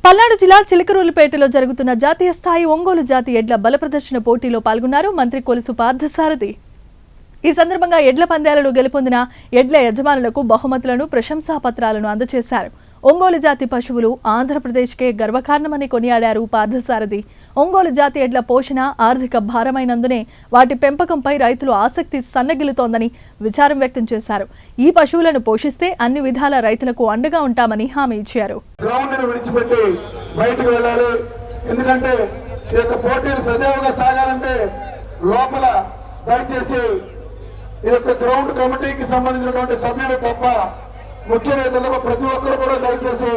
పల్నాడు జిల్లా చిలకరూలుపేటలో జరుగుతున్న జాతీయ స్థాయి ఒంగోలు జాతి ఎడ్ల బల ప్రదర్శన పోటీలో పాల్గొన్నారు మంత్రి కొలుసు పార్థసారథి. ఈ సందర్భంగా ఎడ్ల పందాలలో గెలుపొందిన ఎడ్ల యజమానులకు బహుమతులను, ప్రశంసా పత్రాలను అందజేశారు. ఒంగోలు జాతి పశువులు ఆంధ్రప్రదేశ్కే గర్వకారణమని కొనియాడారు పార్థసారథి. ఒంగోలు జాతి ఎడ్ల పోషణ ఆర్థిక భారమైనందునే వాటి పెంపకంపై రైతులు ఆసక్తి సన్నగిల్లుతోందని విచారం వ్యక్తం చేశారు. ఈ పశువులను పోషిస్తే అన్ని విధాల రైతులకు అండగా ఉంటామని హామీ ఇచ్చారు. ఎందుకంటే ఈ యొక్క పోటీలు సజావుగా సాగాలంటే లోపల దయచేసి ఈ యొక్క గ్రౌండ్ కమిటీకి సంబంధించినటువంటి సభ్యులు తప్ప ముఖ్య నేతలు ప్రతి ఒక్కరు కూడా దయచేసి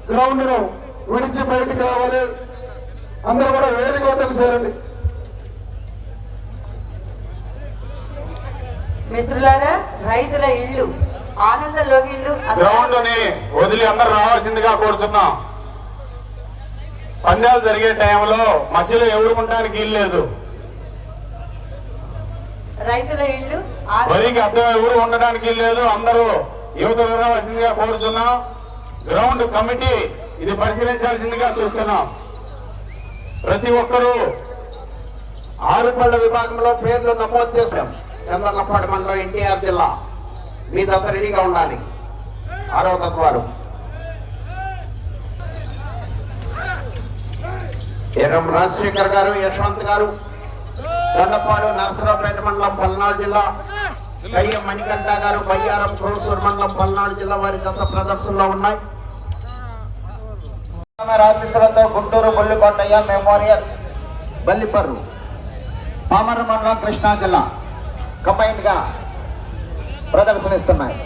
గ్రౌండ్ ను విడిచి బయటికి రావాలి. అందరూ కూడా వేదిక వద్దకు చేరండి. మిత్రులారా, రైతుల ఇళ్ళు ఆనంద లోగిళ్ళు గ్రౌండ్ ని వదిలి అందరూ రావాల్సిందిగా కోరుతున్నాం. పందాలు జరిగే టైంలో మధ్యలో ఎవరు ఉండడానికి ఇల్లు లేదు. రైతుల ఇళ్ళు వరికి అర్థం ఎవరు ఉండడానికి లేదు. అందరూ యువత రావాల్సిందిగా కోరుతున్నాం. గ్రౌండ్ కమిటీ ఇది పరిశీలించాల్సిందిగా చూస్తున్నాం. ప్రతి ఒక్కరూ ఆరుపళ్ళ విభాగంలో పేర్లు నమోదు చేశాం. చంద్రలపాటి మండలం, ఎన్టీఆర్ జిల్లా. మీదంతా రెడీగా ఉండాలి. 6వ తత్వారు ఎర్రం రాజశేఖర్ గారు, యశ్వంత్ గారు, దండపాడు నరసరావుపేట మండలం, పల్నాడు జిల్లా. కయ్యం మణికంఠ గారు, బయ్యారం క్రోసూరు మండలం, పల్నాడు జిల్లా. వారి జత ప్రదర్శనలో ఉన్నాయి. ఆశీస్సులతో గుంటూరు బొల్లికోటయ్య మెమోరియల్ బల్లిపర్రు, పామర మండలం, కృష్ణా జిల్లా కంబైన్డ్ గా ప్రదర్శనిస్తున్నాయి.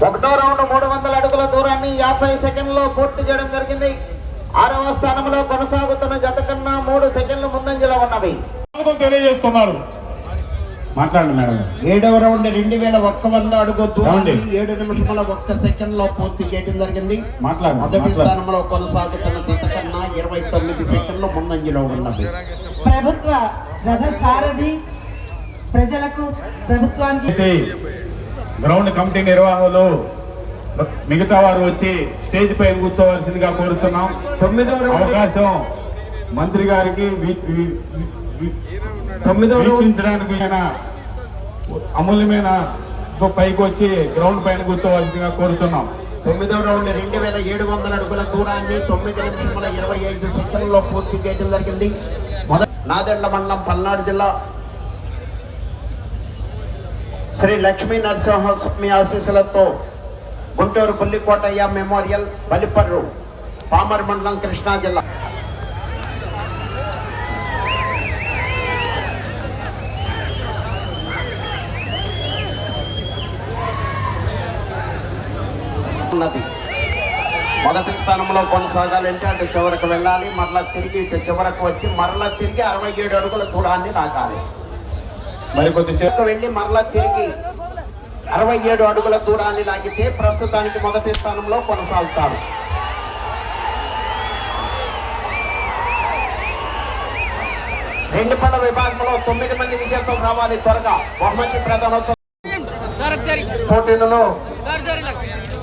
ఒకటో రౌండ్ 300 అడుగుల దూరాన్ని 50 సెకండ్లో పూర్తి చేయడం జరిగింది. 6వ స్థానంలో కొనసాగుతున్న జత కన్నా 3 సెకండ్లు ముందంజలో ఉన్నవి. తెలియజేస్తున్నారు. మాట్లాడండి మేడం. 7వ రౌండ్ 2100 అడుగు దూరాన్ని 7 నిమిషముల 1 సెకండ్లో పూర్తి చేయడం జరిగింది. మొదటి స్థానంలో కొనసాగుతున్న జత కన్నా 29 సెకండ్లు ముందంజలో ఉన్నవి. ప్రభుత్వ రథ సారథి ప్రజలకు, ప్రభుత్వానికి గ్రౌండ్ కమిటీ నిర్వాహకులు మిగతా వారు వచ్చి స్టేజ్ పైన కూర్చోవలసిందిగా కోరుతున్నాం. 9వ అవకాశం మంత్రి గారికి వీక్షించడానికి అమూల్యమైన పైకి వచ్చి గ్రౌండ్ పైన కూర్చోవలసిందిగా కోరుతున్నాం. 9వ రౌండ్ 2700 అడుగుల దూరాన్ని 9 నిమిషముల 25 సెకండ్లో పూర్తి చేయడం జరిగింది. నాదెండ్ల మండలం, పల్నాడు జిల్లా. శ్రీ లక్ష్మీ నరసింహస్వామి ఆశీస్సులతో గుంటూరు బుల్లికోటయ్య మెమోరియల్ బలిపర్రు, పామర్ మండలం, కృష్ణా జిల్లా. ఉన్నది. మొదటి స్థానంలో కొనసాగాలంటే అటు చివరకు వెళ్ళాలి, మరలా తిరిగి ఇటు చివరకు వచ్చి మరలా తిరిగి 67 అడుగుల దూరాన్ని దాటాలి. మరికొద్దిసేపు వెళ్ళి మరలా తిరిగి 67 అడుగుల దూరాన్ని లాగితే ప్రస్తుతానికి మొదటి స్థానంలో కొనసాగుతారు. రెండు పళ్ళ విభాగంలో 9 మంది విజేతలు రావాలి. త్వరగా బహుమతి ప్రధానోత్సవం పోటీలలో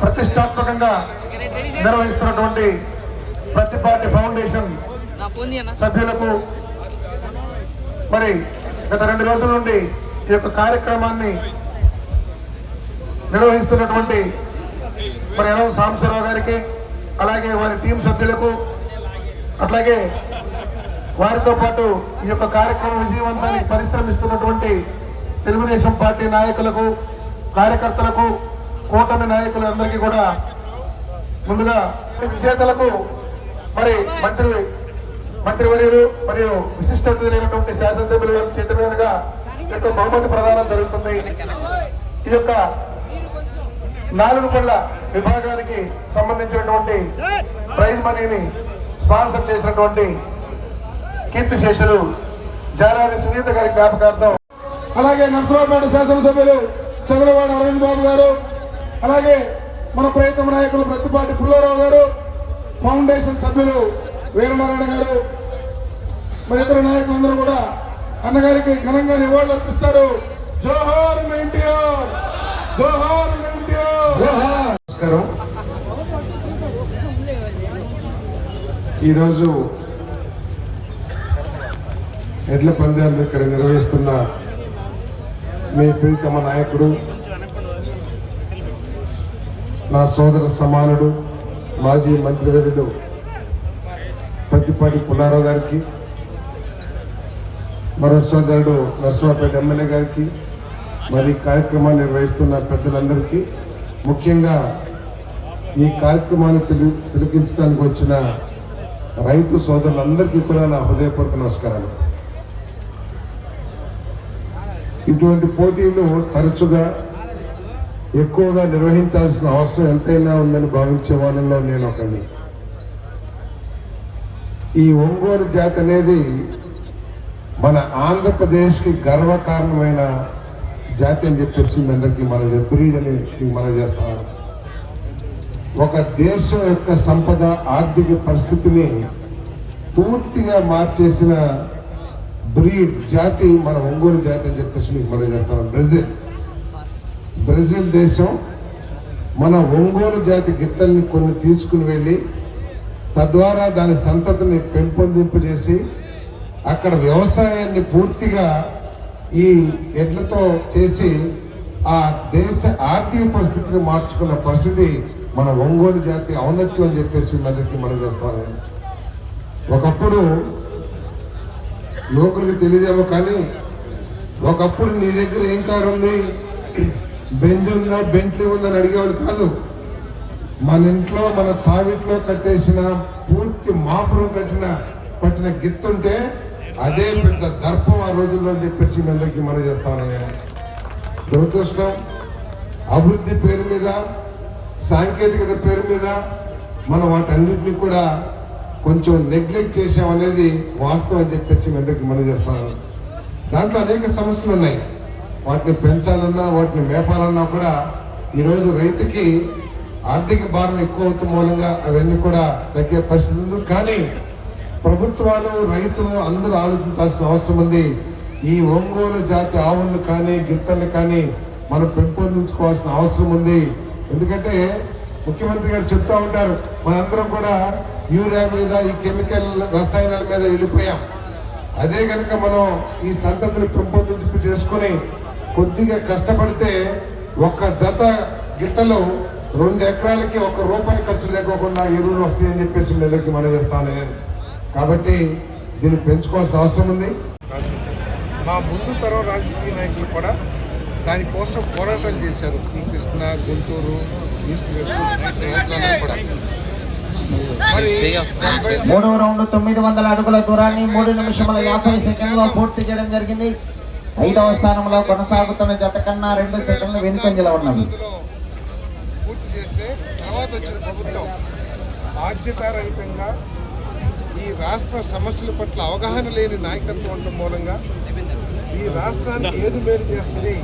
ప్రతిష్టాత్మకంగా నిర్వహిస్తున్నటువంటి ప్రతిపాటి ఫౌండేషన్ సభ్యులకు, మరి గత 2 రోజుల నుండి ఈ యొక్క కార్యక్రమాన్ని నిర్వహిస్తున్నటువంటి మరి ఎలం సాంబశివరావు గారికి, అలాగే వారి టీం సభ్యులకు, అట్లాగే వారితో పాటు ఈ యొక్క కార్యక్రమం విజయవంతానికి పరిశ్రమిస్తున్నటువంటి తెలుగుదేశం పార్టీ నాయకులకు, కార్యకర్తలకు, కూటమి నాయకులందరికీ కూడా ముందుగా విజేతలకు మరి మంత్రివర్యులు మరియు విశిష్ట అతిథులైనటువంటి శాసనసభ్యుల చేతుల మీదుగా ఈ యొక్క బహుమతి ప్రదానం జరుగుతుంది. ఈ యొక్క 4 పళ్ళ విభాగానికి సంబంధించినటువంటి ప్రైజ్ మనీని స్పాన్సర్ చేసినటువంటి కీర్తిశేషులు జారాని సునీత గారి జ్ఞాపకార్థం, అలాగే నర్సరావుపేట శాసనసభ్యులు చంద్రబాబు అరవింద్ బాబు గారు, అలాగే మన ప్రియతమ నాయకులు ప్రతిపాటి పుల్లారావు గారు, ఫౌండేషన్ సభ్యులు వీరనారాయణ గారు, మరి ఇతర నాయకులందరూ కూడా అన్నగారికి ఘనంగా నివాళులు అర్పిస్తారు. జోహార్ ఎన్టీఆర్, జోహార్ ఎన్టీఆర్. నమస్కారం. ఈరోజు ఎడ్ల పందాలను ఇక్కడ నిర్వహిస్తున్న మీ ప్రియతమ నాయకుడు, నా సోదర సమానుడు, మాజీ మంత్రివర్యుడు ప్రతిపాటి పుల్లారావు గారికి, మరో సోదరుడు నర్సరావుపేట ఎమ్మెల్యే గారికి, మరి కార్యక్రమాన్ని నిర్వహిస్తున్న పెద్దలందరికీ, ముఖ్యంగా ఈ కార్యక్రమాన్ని తిలకించడానికి వచ్చిన రైతు సోదరులందరికీ కూడా నా హృదయపూర్వక నమస్కారాలు. ఇటువంటి పోటీలు తరచుగా ఎక్కువగా నిర్వహించాల్సిన అవసరం ఎంతైనా ఉందని భావించే వాళ్ళలో నేను ఒకరిని. ఈ ఒంగోలు జాతి అనేది మన ఆంధ్రప్రదేశ్కి గర్వకారణమైన జాతి అని చెప్పేసి మీ అందరికీ మన బ్రీడ్ అని మనం చేస్తాం. ఒక దేశం యొక్క సంపద, ఆర్థిక పరిస్థితిని పూర్తిగా మార్చేసిన బ్రీడ్ జాతి మన ఒంగోలు జాతి అని చెప్పేసి మీకు మనం చేస్తాం. బ్రెజిల్ దేశం మన ఒంగోలు జాతి గిత్తల్ని కొన్ని తీసుకుని వెళ్ళి తద్వారా దాని సంతతిని పెంపొందింపజేసి అక్కడ వ్యవసాయాన్ని పూర్తిగా ఈ ఎడ్లతో చేసి ఆ దేశ ఆర్థిక పరిస్థితిని మార్చుకున్న పరిస్థితి మన ఒంగోలు జాతి ఔన్నత్యం అని చెప్పేసి అందరికీ మనం చేస్తాను. ఒకప్పుడు యువకులకి తెలియదేమో కానీ ఒకప్పుడు నీ దగ్గర ఏం కారు ఉంది, బెంజ్ ఉందా, బెంట్లీ ఉందని అడిగేవాడు కాదు. మన ఇంట్లో మన చావిట్లో కట్టేసిన పూర్తి మాపురం పట్టిన గిత్తుంటే అదే పెద్ద దర్పం ఆ రోజుల్లో అని చెప్పేసి మీ అందరికీ మనం చేస్తాను. దురదృష్టం, అభివృద్ధి పేరు మీద, సాంకేతికత పేరు మీద మనం వాటన్నిటిని కూడా కొంచెం నెగ్లెక్ట్ చేసామనేది వాస్తవం అని చెప్పేసి మీ అందరికీ మనం చేస్తాను. దాంట్లో అనేక సమస్యలు ఉన్నాయి. వాటిని పెంచాలన్నా, వాటిని మేపాలన్నా కూడా ఈరోజు రైతుకి ఆర్థిక భారం ఎక్కువ అవుతున్న మూలంగా అవన్నీ కూడా తగ్గే పరిస్థితి ఉంది. కానీ ప్రభుత్వాలు, రైతులు అందరూ ఆలోచించాల్సిన అవసరం ఉంది. ఈ ఒంగోలు జాతి ఆవులను కానీ గిత్తల్ని కానీ మనం పెంపొందించుకోవాల్సిన అవసరం ఉంది. ఎందుకంటే ముఖ్యమంత్రి గారు చెప్తూ ఉంటారు, మనందరం కూడా యూరియా మీద, ఈ కెమికల్ రసాయనాల మీద వెళ్ళిపోయాం. అదే కనుక మనం ఈ సంతతిని పెంపొందింపు చేసుకుని కొద్దిగా కష్టపడితే ఒక్క జత గిత్తలు 2 ఎకరాలకి ₹1 ఖర్చు లేకోకుండా ఎరువులు వస్తాయని చెప్పేసి నెలకి మనం చేస్తాను నేను. కాబట్టి దీన్ని పెంచుకోవాల్సిన అవసరం ఉంది. మా ముందు తరం రాజకీయ నాయకులు కూడా దానికోసం పోరాటాలు చేశారు. ఈ కృష్ణా, గుంటూరు, ఈస్ట్ వెస్ట్ కూడా. మరి 3వ రౌండ్ 900 అడుగుల దూరాన్ని 3 నిమిషముల 50 సెకండ్లో పూర్తి చేయడం జరిగింది. 5వ స్థానంలో కొనసాగుతున్న జత కన్నా 2 సెకండ్లు వెనుకంజలో ఉన్నది. పూర్తి చేస్తే తర్వాత వచ్చిన ప్రభుత్వం బాధ్యతారహితంగా ఈ రాష్ట్ర సమస్యల పట్ల అవగాహన లేని నాయకత్వం ఉండడం మూలంగా ఈ రాష్ట్రానికి ఏది మేలు చేస్తుంది,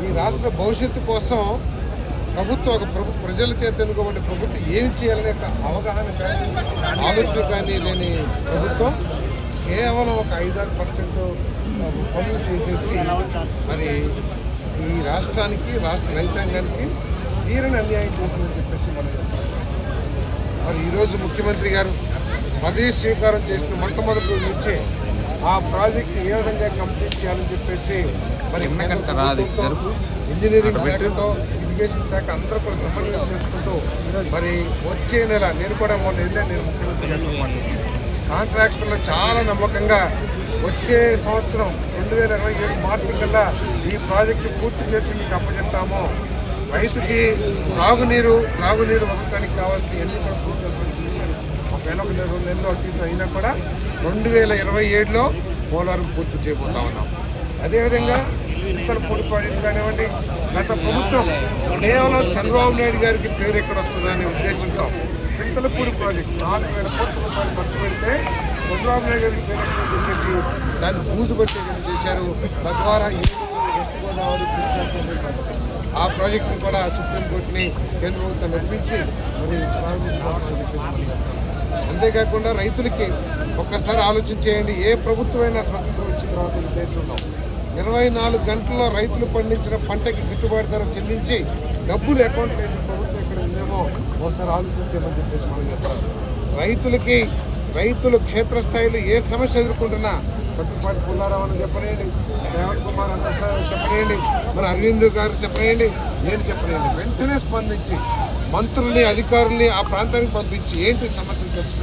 ఈ రాష్ట్ర భవిష్యత్తు కోసం ప్రజల చేత ఎన్నుకోబడే ప్రభుత్వం ఏం చేయాలనే అవగాహన కానీ ఆలోచన కానీ లేని ప్రభుత్వం కేవలం ఒక 5-6% పనులు చేసేసి మరి ఈ రాష్ట్రానికి, రాష్ట్ర రైతాంగానికి తీరని అన్యాయం చేస్తుందని చెప్పేసి మనం చెప్తాం. మరి ఈరోజు ముఖ్యమంత్రి గారు పదవి స్వీకారం చేసిన మొట్టమొదటి నుంచే ఆ ప్రాజెక్టు ఏ విధంగా కంప్లీట్ చేయాలని చెప్పేసి మరి ఇంజనీరింగ్ శాఖతో, ఇరిగేషన్ శాఖ అందరూ కూడా సమన్వయం చేసుకుంటూ మరి వచ్చే నెల నేను కూడా మొన్న వెళ్ళాను. నేను ముఖ్యమంత్రి గారితో కాంట్రాక్టర్లు చాలా నమ్మకంగా వచ్చే సంవత్సరం 2027 మార్చి కల్లా ఈ ప్రాజెక్టు పూర్తి చేసి మీకు అప్పచెప్తాము. రైతుకి సాగునీరు, త్రాగునీరు వదలటానికి కావాల్సిన ఎన్ని కూడా పూర్తి చేస్తాం. ఒకవేళ 2 నెలలు అటు అయినా కూడా 2027లో పోలవరం పూర్తి చేయబోతా ఉన్నాం. అదేవిధంగా చింతలపూడి ప్రాజెక్టు కానివ్వండి, గత ప్రభుత్వం కేవలం చంద్రబాబు నాయుడు గారికి పేరు ఎక్కడ వస్తుందనే ఉద్దేశంతో చింతలపూడి ప్రాజెక్టు 4,000 కోట్ల రూపాయలు ఖర్చు పెడితే చంద్రబాబు నాయుడు గారికి పేరు వస్తుందని చెప్పేసి దాన్ని బూజు పట్టేదని చేశారు. తద్వారా వెస్ట్ గోదావరి ఆ ప్రాజెక్టును కూడా సుప్రీంకోర్టుని కేంద్ర ప్రభుత్వం ఒప్పించి మరి ప్రారంభించుకోవాలని చెప్పేసి అంతేకాకుండా రైతులకి ఒక్కసారి ఆలోచన చేయండి. ఏ ప్రభుత్వమైనా స్వతంత్రం వచ్చిన తర్వాత ఉద్దేశం ఉన్నాం 24 గంటల్లో రైతులు పండించిన పంటకి గిట్టుబాటు ధర చెల్లించి డబ్బులు అకౌంట్ వేసిన ప్రభుత్వం ఇక్కడ ఉందేమో ఒకసారి ఆలోచించేమని చెప్పేసి మనం చేస్తాం. రైతులు క్షేత్రస్థాయిలో ఏ సమస్య ఎదుర్కొంటున్నా పట్టుపాటి పుల్లారావు అని చెప్పనేయండి, రేవంత్ కుమార్ అన్న చెప్పనేయండి, మన అరవింద్ గారు చెప్పనేయండి, నేను చెప్పనేయండి, వెంటనే స్పందించి మంత్రుల్ని అధికారుల్ని ఆ ప్రాంతానికి పంపించి ఏంటి సమస్యలు తెలుసుకుని